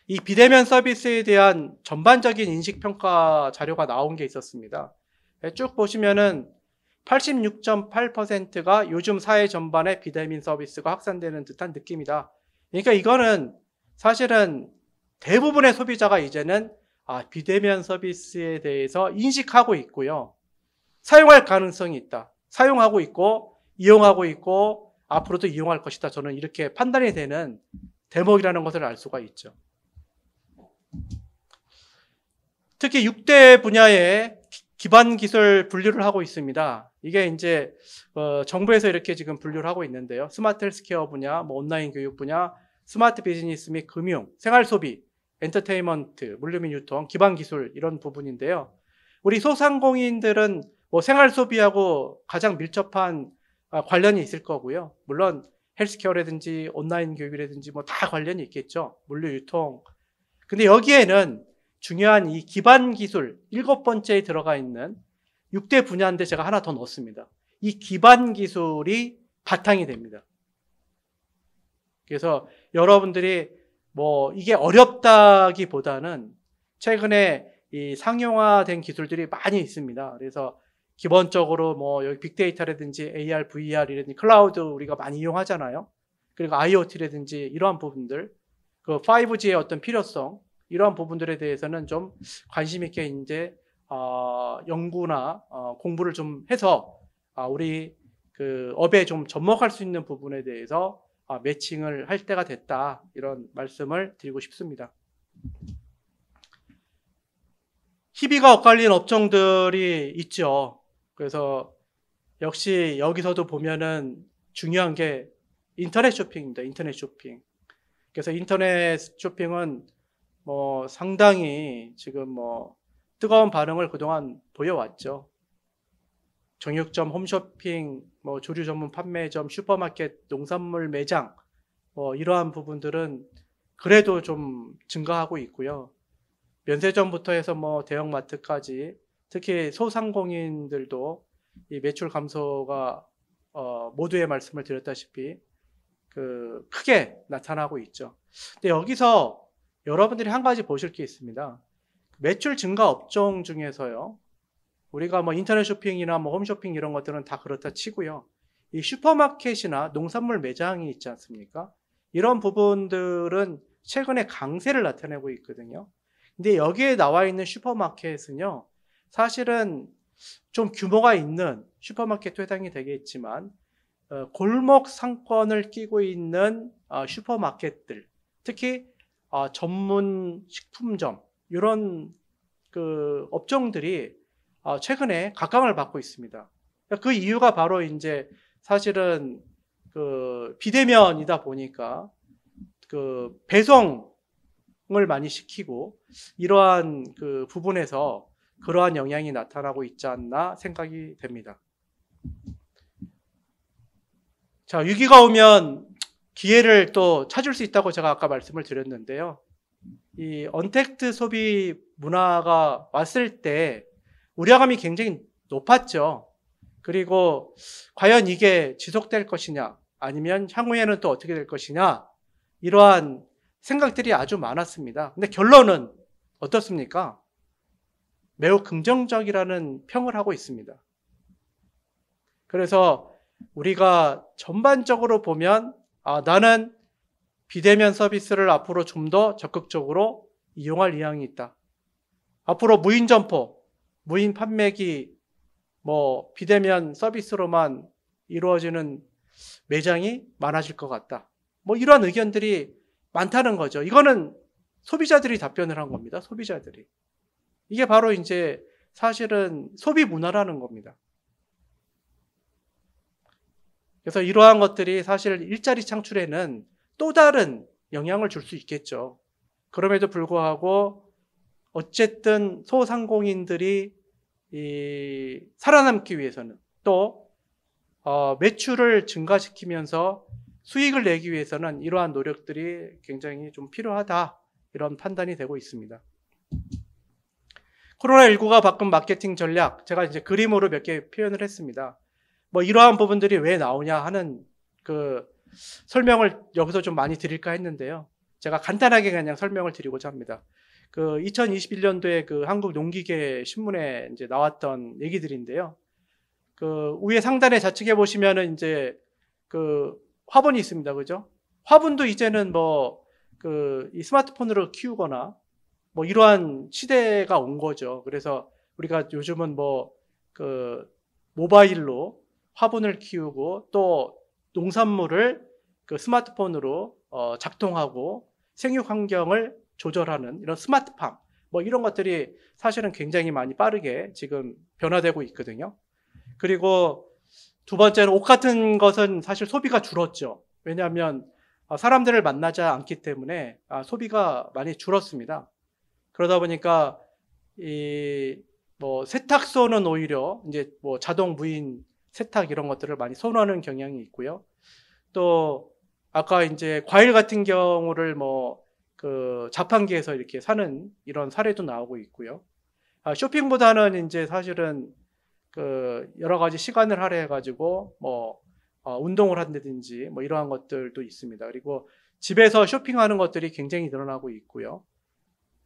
Speaker 1: 이 비대면 서비스에 대한 전반적인 인식평가 자료가 나온 게 있었습니다. 쭉 보시면은 86.8%가 요즘 사회 전반에 비대면 서비스가 확산되는 듯한 느낌이다. 그러니까 이거는 사실은 대부분의 소비자가 이제는 비대면 서비스에 대해서 인식하고 있고요. 사용할 가능성이 있다. 사용하고 있고 이용하고 있고 앞으로도 이용할 것이다. 저는 이렇게 판단이 되는 대목이라는 것을 알 수가 있죠. 특히 6대 분야의 기반 기술 분류를 하고 있습니다. 이게 이제 정부에서 이렇게 지금 분류를 하고 있는데요. 스마트 헬스케어 분야, 뭐 온라인 교육 분야, 스마트 비즈니스 및 금융, 생활 소비, 엔터테인먼트, 물류 및 유통, 기반 기술 이런 부분인데요. 우리 소상공인들은 뭐 생활 소비하고 가장 밀접한 관련이 있을 거고요. 물론 헬스케어라든지 온라인 교육이라든지 뭐 다 관련이 있겠죠. 물류 유통. 근데 여기에는 중요한 이 기반 기술 7번째에 들어가 있는 6대 분야인데 제가 하나 더 넣었습니다. 이 기반 기술이 바탕이 됩니다. 그래서 여러분들이 뭐 이게 어렵다기보다는 최근에 이 상용화된 기술들이 많이 있습니다. 그래서 기본적으로 뭐 여기 빅데이터라든지 AR, VR이라든지 클라우드 우리가 많이 이용하잖아요. 그리고 IoT라든지 이러한 부분들, 그 5G의 어떤 필요성, 이러한 부분들에 대해서는 좀 관심 있게 이제 연구나 공부를 좀 해서 우리 그 업에 좀 접목할 수 있는 부분에 대해서 매칭을 할 때가 됐다, 이런 말씀을 드리고 싶습니다. 희비가 엇갈린 업종들이 있죠. 그래서 역시 여기서도 보면은 중요한 게 인터넷 쇼핑입니다. 인터넷 쇼핑. 그래서 인터넷 쇼핑은 뭐 상당히 지금 뭐 뜨거운 반응을 그동안 보여왔죠. 정육점, 홈쇼핑, 뭐 조류 전문 판매점, 슈퍼마켓, 농산물 매장, 뭐 이러한 부분들은 그래도 좀 증가하고 있고요. 면세점부터 해서 뭐 대형마트까지 특히 소상공인들도 이 매출 감소가 모두의 말씀을 드렸다시피 그 크게 나타나고 있죠. 근데 여기서 여러분들이 한 가지 보실 게 있습니다. 매출 증가 업종 중에서요, 우리가 뭐 인터넷 쇼핑이나 뭐 홈쇼핑 이런 것들은 다 그렇다 치고요, 이 슈퍼마켓이나 농산물 매장이 있지 않습니까? 이런 부분들은 최근에 강세를 나타내고 있거든요. 근데 여기에 나와 있는 슈퍼마켓은요, 사실은 좀 규모가 있는 슈퍼마켓도 해당이 되겠지만 골목 상권을 끼고 있는 슈퍼마켓들, 특히 전문 식품점, 이런 그 업종들이 최근에 각광을 받고 있습니다. 그 이유가 바로 이제 사실은 그 비대면이다 보니까 그 배송을 많이 시키고 이러한 그 부분에서 그러한 영향이 나타나고 있지 않나 생각이 됩니다. 자, 위기가 오면 기회를 또 찾을 수 있다고 제가 아까 말씀을 드렸는데요. 이 언택트 소비 문화가 왔을 때 우려감이 굉장히 높았죠. 그리고 과연 이게 지속될 것이냐, 아니면 향후에는 또 어떻게 될 것이냐, 이러한 생각들이 아주 많았습니다. 근데 결론은 어떻습니까? 매우 긍정적이라는 평을 하고 있습니다. 그래서 우리가 전반적으로 보면 나는 비대면 서비스를 앞으로 좀 더 적극적으로 이용할 의향이 있다. 앞으로 무인 점포, 무인 판매기, 뭐 비대면 서비스로만 이루어지는 매장이 많아질 것 같다. 뭐 이러한 의견들이 많다는 거죠. 이거는 소비자들이 답변을 한 겁니다. 소비자들이. 이게 바로 이제 사실은 소비 문화라는 겁니다. 그래서 이러한 것들이 사실 일자리 창출에는 또 다른 영향을 줄 수 있겠죠. 그럼에도 불구하고 어쨌든 소상공인들이 살아남기 위해서는 또 매출을 증가시키면서 수익을 내기 위해서는 이러한 노력들이 굉장히 좀 필요하다, 이런 판단이 되고 있습니다. 코로나19가 바꾼 마케팅 전략, 제가 이제 그림으로 몇 개 표현을 했습니다. 뭐 이러한 부분들이 왜 나오냐 하는 그 설명을 여기서 좀 많이 드릴까 했는데요. 제가 간단하게 그냥 설명을 드리고자 합니다. 그 2021년도에 그 한국 농기계 신문에 이제 나왔던 얘기들인데요. 그 위에 상단에 좌측에 보시면은 이제 그 화분이 있습니다. 그죠? 화분도 이제는 뭐 그 이 스마트폰으로 키우거나 뭐 이러한 시대가 온 거죠. 그래서 우리가 요즘은 뭐 그 모바일로 화분을 키우고 또 농산물을 그 스마트폰으로 작동하고 생육 환경을 조절하는 이런 스마트팜, 뭐 이런 것들이 사실은 굉장히 많이 빠르게 지금 변화되고 있거든요. 그리고 두 번째는 옷 같은 것은 사실 소비가 줄었죠. 왜냐하면 사람들을 만나지 않기 때문에 소비가 많이 줄었습니다. 그러다 보니까 이 뭐 세탁소는 오히려 이제 뭐 자동 무인 세탁 이런 것들을 많이 선호하는 경향이 있고요. 또 아까 이제 과일 같은 경우를 뭐 그 자판기에서 이렇게 사는 이런 사례도 나오고 있고요. 쇼핑보다는 이제 사실은 그 여러 가지 시간을 할애해 가지고 뭐 운동을 한다든지 뭐 이러한 것들도 있습니다. 그리고 집에서 쇼핑하는 것들이 굉장히 늘어나고 있고요.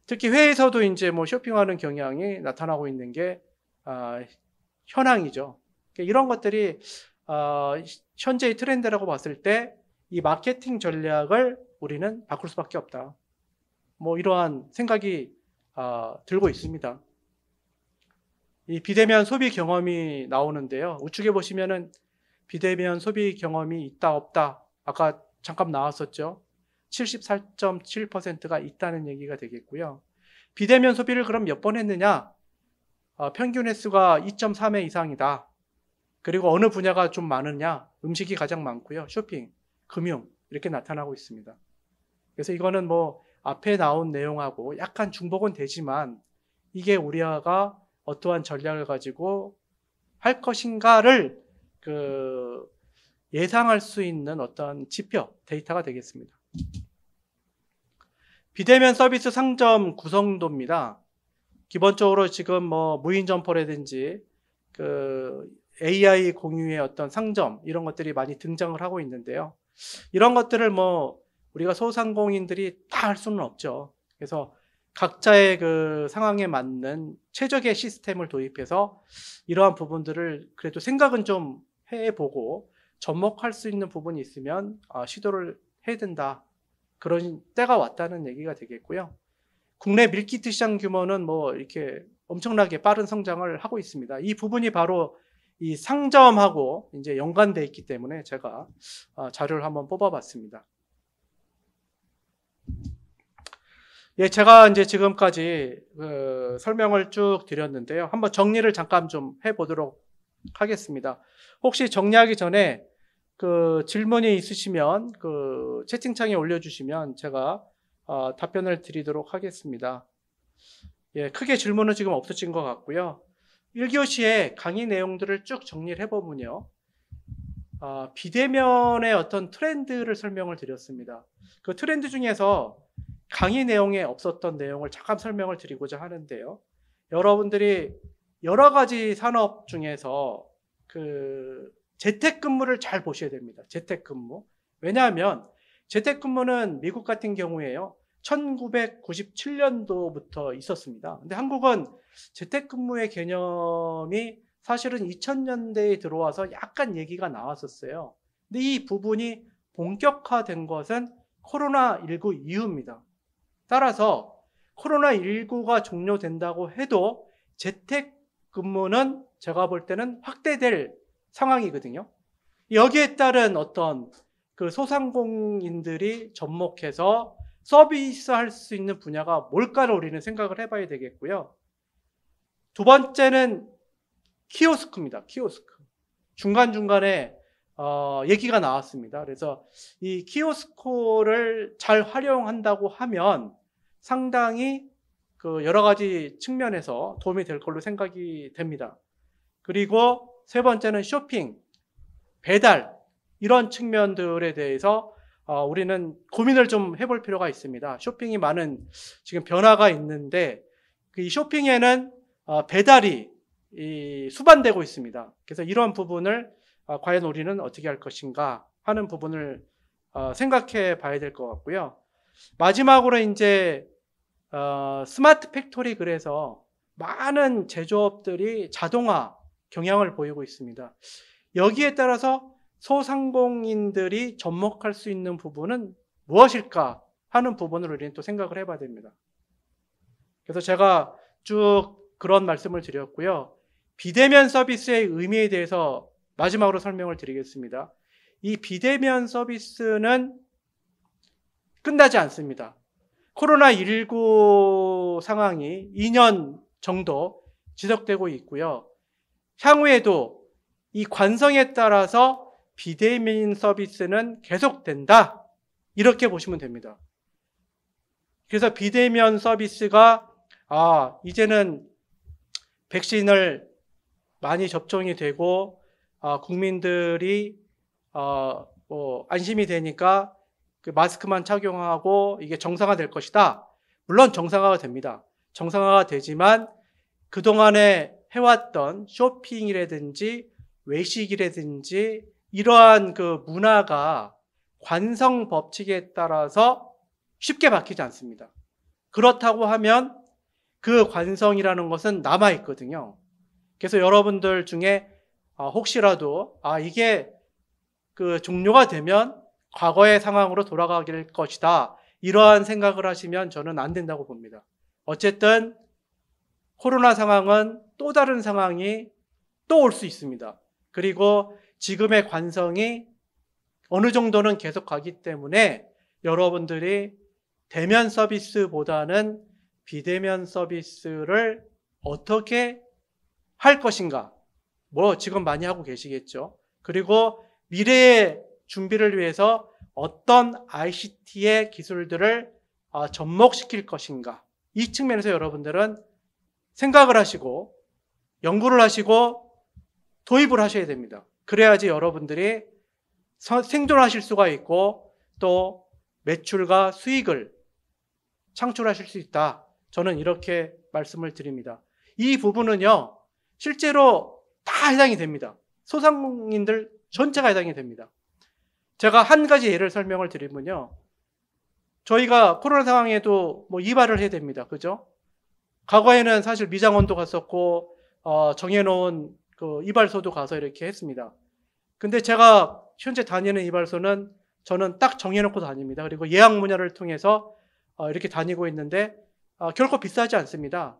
Speaker 1: 특히 해외에서도 이제 뭐 쇼핑하는 경향이 나타나고 있는 게 현황이죠. 이런 것들이 현재의 트렌드라고 봤을 때 이 마케팅 전략을 우리는 바꿀 수밖에 없다. 뭐 이러한 생각이 들고 있습니다. 이 비대면 소비 경험이 나오는데요. 우측에 보시면은 비대면 소비 경험이 있다 없다. 아까 잠깐 나왔었죠. 74.7%가 있다는 얘기가 되겠고요. 비대면 소비를 그럼 몇 번 했느냐? 평균 횟수가 2.3회 이상이다. 그리고 어느 분야가 좀 많으냐? 음식이 가장 많고요. 쇼핑, 금융 이렇게 나타나고 있습니다. 그래서 이거는 뭐 앞에 나온 내용하고 약간 중복은 되지만 이게 우리가 어떠한 전략을 가지고 할 것인가를 예상할 수 있는 어떤 지표, 데이터가 되겠습니다. 비대면 서비스 상점 구성도입니다. 기본적으로 지금 뭐 무인 점포라든지 AI 공유의 어떤 상점 이런 것들이 많이 등장을 하고 있는데요. 이런 것들을 뭐 우리가 소상공인들이 다 할 수는 없죠. 그래서 각자의 그 상황에 맞는 최적의 시스템을 도입해서 이러한 부분들을 그래도 생각은 좀 해보고 접목할 수 있는 부분이 있으면 시도를 해야 된다. 그런 때가 왔다는 얘기가 되겠고요. 국내 밀키트 시장 규모는 뭐 이렇게 엄청나게 빠른 성장을 하고 있습니다. 이 부분이 바로 이 상점하고 이제 연관되어 있기 때문에 제가 자료를 한번 뽑아봤습니다. 예, 제가 이제 지금까지 설명을 쭉 드렸는데요. 한번 정리를 잠깐 좀 해보도록 하겠습니다. 혹시 정리하기 전에 질문이 있으시면 채팅창에 올려주시면 제가 답변을 드리도록 하겠습니다. 예, 크게 질문은 지금 없으신 것 같고요. 1교시에 강의 내용들을 쭉 정리를 해보면요. 비대면의 어떤 트렌드를 설명을 드렸습니다. 그 트렌드 중에서 강의 내용에 없었던 내용을 잠깐 설명을 드리고자 하는데요. 여러분들이 여러 가지 산업 중에서 재택근무를 잘 보셔야 됩니다. 재택근무. 왜냐하면 재택근무는 미국 같은 경우에요. 1997년도부터 있었습니다. 근데 한국은 재택근무의 개념이 사실은 2000년대에 들어와서 약간 얘기가 나왔었어요. 근데 이 부분이 본격화된 것은 코로나19 이후입니다. 따라서 코로나19가 종료된다고 해도 재택근무는 제가 볼 때는 확대될 상황이거든요. 여기에 따른 어떤 소상공인들이 접목해서 서비스할 수 있는 분야가 뭘까를 우리는 생각을 해봐야 되겠고요. 두 번째는 키오스크입니다. 키오스크. 중간중간에 얘기가 나왔습니다. 그래서 이 키오스크를 잘 활용한다고 하면 상당히 여러 가지 측면에서 도움이 될 걸로 생각이 됩니다. 그리고 세 번째는 쇼핑, 배달 이런 측면들에 대해서 우리는 고민을 좀 해볼 필요가 있습니다. 쇼핑이 많은 지금 변화가 있는데 이 쇼핑에는 배달이 수반되고 있습니다. 그래서 이런 부분을 과연 우리는 어떻게 할 것인가 하는 부분을 생각해 봐야 될 것 같고요. 마지막으로 이제 스마트 팩토리 그래서 많은 제조업들이 자동화 경향을 보이고 있습니다. 여기에 따라서 소상공인들이 접목할 수 있는 부분은 무엇일까 하는 부분을 우리는 또 생각을 해봐야 됩니다. 그래서 제가 쭉 그런 말씀을 드렸고요. 비대면 서비스의 의미에 대해서 마지막으로 설명을 드리겠습니다. 이 비대면 서비스는 끝나지 않습니다. 코로나19 상황이 2년 정도 지속되고 있고요. 향후에도 이 관성에 따라서 비대면 서비스는 계속된다. 이렇게 보시면 됩니다. 그래서 비대면 서비스가 이제는 백신을 많이 접종이 되고 국민들이 안심이 되니까 그 마스크만 착용하고 이게 정상화될 것이다. 물론 정상화가 됩니다. 정상화가 되지만 그동안에 해왔던 쇼핑이라든지 외식이라든지 이러한 그 문화가 관성 법칙에 따라서 쉽게 바뀌지 않습니다. 그렇다고 하면 그 관성이라는 것은 남아있거든요. 그래서 여러분들 중에 혹시라도 이게 그 종료가 되면 과거의 상황으로 돌아가길 것이다. 이러한 생각을 하시면 저는 안 된다고 봅니다. 어쨌든 코로나 상황은 또 다른 상황이 또 올 수 있습니다. 그리고 지금의 관성이 어느 정도는 계속 가기 때문에 여러분들이 대면 서비스보다는 비대면 서비스를 어떻게 할 것인가? 뭐 지금 많이 하고 계시겠죠. 그리고 미래의 준비를 위해서 어떤 ICT의 기술들을 접목시킬 것인가? 이 측면에서 여러분들은 생각을 하시고 연구를 하시고 도입을 하셔야 됩니다. 그래야지 여러분들이 생존하실 수가 있고 또 매출과 수익을 창출하실 수 있다. 저는 이렇게 말씀을 드립니다. 이 부분은요, 실제로 다 해당이 됩니다. 소상공인들 전체가 해당이 됩니다. 제가 한 가지 예를 설명을 드리면요. 저희가 코로나 상황에도 뭐 이발을 해야 됩니다. 그죠? 과거에는 사실 미장원도 갔었고, 정해놓은 그 이발소도 가서 이렇게 했습니다. 근데 제가 현재 다니는 이발소는 저는 딱 정해놓고 다닙니다. 그리고 예약 문화를 통해서 이렇게 다니고 있는데, 결코 비싸지 않습니다.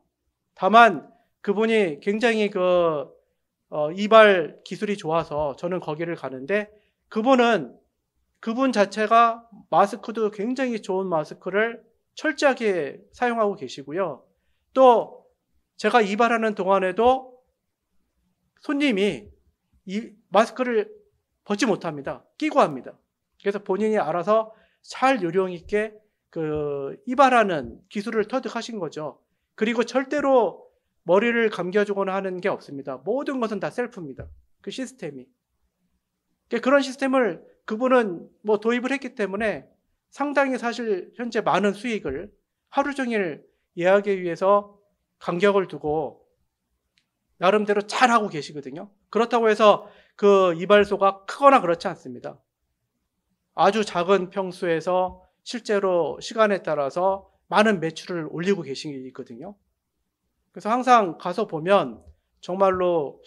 Speaker 1: 다만, 그분이 굉장히 이발 기술이 좋아서 저는 거기를 가는데, 그분 자체가 마스크도 굉장히 좋은 마스크를 철저하게 사용하고 계시고요. 또 제가 이발하는 동안에도 손님이 이 마스크를 벗지 못합니다. 끼고 합니다. 그래서 본인이 알아서 잘 요령 있게 그 이발하는 기술을 터득하신 거죠. 그리고 절대로 머리를 감겨주거나 하는 게 없습니다. 모든 것은 다 셀프입니다. 그 시스템이. 그런 시스템을 그분은 뭐 도입을 했기 때문에 상당히 사실 현재 많은 수익을 하루 종일 예약에 위해서 간격을 두고 나름대로 잘하고 계시거든요. 그렇다고 해서 그 이발소가 크거나 그렇지 않습니다. 아주 작은 평수에서 실제로 시간에 따라서 많은 매출을 올리고 계시거든요. 그래서 항상 가서 보면 정말로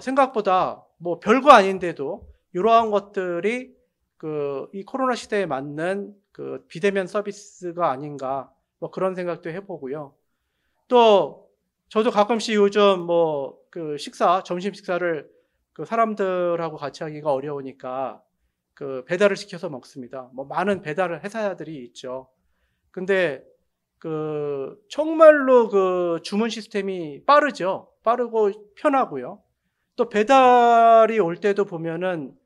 Speaker 1: 생각보다 뭐 별거 아닌데도 이러한 것들이 이 코로나 시대에 맞는 그 비대면 서비스가 아닌가 뭐 그런 생각도 해보고요. 또 저도 가끔씩 요즘 뭐 그 점심 식사를 그 사람들하고 같이 하기가 어려우니까 그 배달을 시켜서 먹습니다. 뭐 많은 배달 회사들이 있죠. 근데 정말로 그 주문 시스템이 빠르죠. 빠르고 편하고요. 또 배달이 올 때도 보면은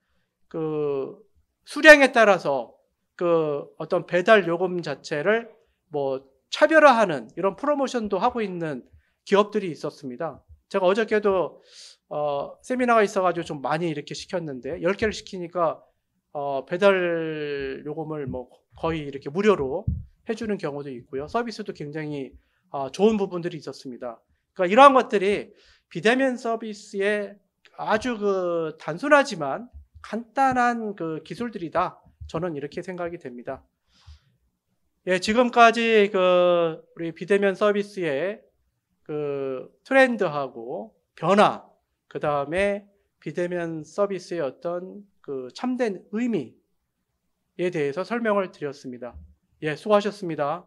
Speaker 1: 그 수량에 따라서 그 어떤 배달 요금 자체를 뭐 차별화하는 이런 프로모션도 하고 있는 기업들이 있었습니다. 제가 어저께도 세미나가 있어가지고 좀 많이 이렇게 시켰는데 10개를 시키니까 배달 요금을 뭐 거의 이렇게 무료로 해주는 경우도 있고요. 서비스도 굉장히 좋은 부분들이 있었습니다. 그러니까 이러한 것들이 비대면 서비스의 아주 그 단순하지만 간단한 그 기술들이다. 저는 이렇게 생각이 됩니다. 예, 지금까지 우리 비대면 서비스의 트렌드하고 변화, 그 다음에 비대면 서비스의 어떤 참된 의미에 대해서 설명을 드렸습니다. 예, 수고하셨습니다.